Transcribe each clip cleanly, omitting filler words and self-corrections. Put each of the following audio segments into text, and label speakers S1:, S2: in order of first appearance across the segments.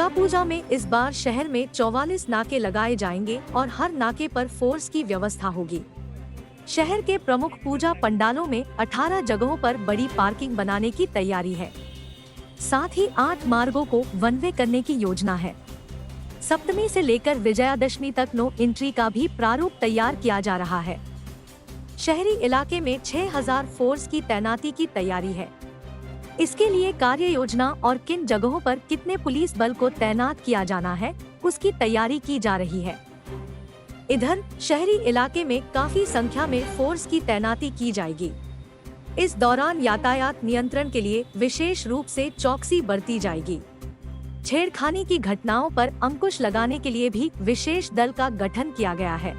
S1: पूजा में इस बार शहर में 44 नाके लगाए जाएंगे और हर नाके पर फोर्स की व्यवस्था होगी। शहर के प्रमुख पूजा पंडालों में 18 जगहों पर बड़ी पार्किंग बनाने की तैयारी है। साथ ही 8 मार्गों को वन वे करने की योजना है। सप्तमी से लेकर विजयादशमी तक नो एंट्री का भी प्रारूप तैयार किया जा रहा है। शहरी इलाके में 6000 फोर्स की तैनाती की तैयारी है। इसके लिए कार्य योजना और किन जगहों पर कितने पुलिस बल को तैनात किया जाना है, उसकी तैयारी की जा रही है। इधर शहरी इलाके में काफी संख्या में फोर्स की तैनाती की जाएगी। इस दौरान यातायात नियंत्रण के लिए विशेष रूप से चौकसी बरती जाएगी। छेड़खानी की घटनाओं पर अंकुश लगाने के लिए भी विशेष दल का गठन किया गया है।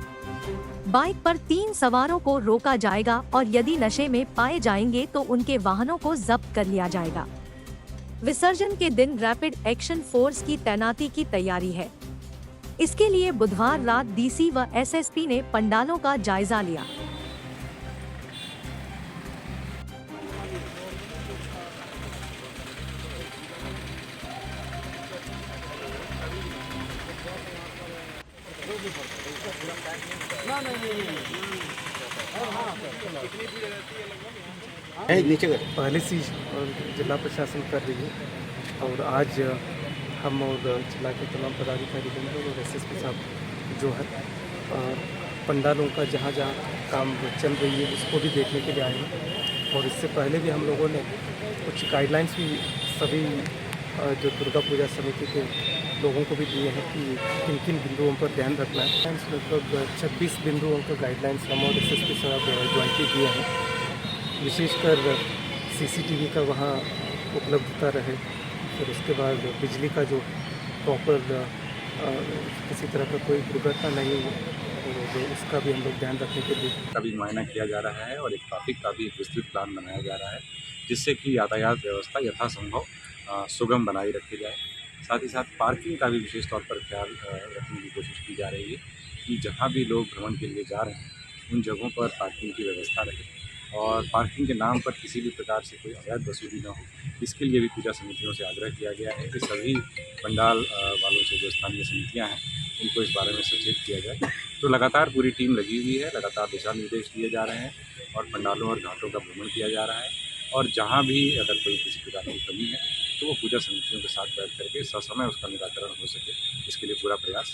S1: बाइक पर 3 सवारों को रोका जाएगा और यदि नशे में पाए जाएंगे तो उनके वाहनों को जब्त कर लिया जाएगा। विसर्जन के दिन रैपिड एक्शन फोर्स की तैनाती की तैयारी है। इसके लिए बुधवार रात डीसी व एसएसपी ने पंडालों का जायजा लिया।
S2: नीचे कर
S3: पहले से और जिला प्रशासन कर रही है और आज हम और जिला के तमाम पदाधिकारी और एसएसपी साहब जो है पंडालों का जहाँ जहाँ काम चल रही है उसको भी देखने के लिए आए हैं। और इससे पहले भी हम लोगों ने कुछ गाइडलाइंस भी सभी जो दुर्गा पूजा समिति के लोगों को भी दिए हैं कि किन किन बिंदुओं पर ध्यान रखना है। लगभग 26 बिंदुओं का गाइडलाइंस हम और एसएसपी साहब ज्वाइंटली दिए हैं। विशेषकर सीसीटीवी का वहाँ उपलब्धता रहे, फिर उसके बाद बिजली का जो प्रॉपर किसी तरह का कोई दुर्घटना नहीं हो, तो उसका भी हम लोग ध्यान रखने के लिए
S4: का भी मुआयना किया जा रहा है और एक ट्रैफिक का भी एक विस्तृत प्लान बनाया जा रहा है, जिससे कि यातायात व्यवस्था यथासंभव सुगम बनाई रखी जाए। साथ ही साथ पार्किंग का भी विशेष तौर पर ख्याल रखने की कोशिश की जा रही है कि जहाँ भी लोग भ्रमण के लिए जा रहे हैं उन जगहों पर पार्किंग की व्यवस्था रहे और पार्किंग के नाम पर किसी भी प्रकार से कोई अवैध वसूली न हो। इसके लिए भी पूजा समितियों से आग्रह किया गया है कि सभी पंडाल वालों से जो स्थानीय समितियां हैं उनको इस बारे में सचेत किया जाए। तो लगातार पूरी टीम लगी हुई है, लगातार दिशा निर्देश दिए जा रहे हैं और पंडालों और घाटों का भ्रमण किया जा रहा है। और जहाँ भी अगर कोई किसी प्रकार की कमी है तो वो पूजा समितियों के साथ बैठ करके ससमय उसका निराकरण हो सके, इसके लिए पूरा प्रयास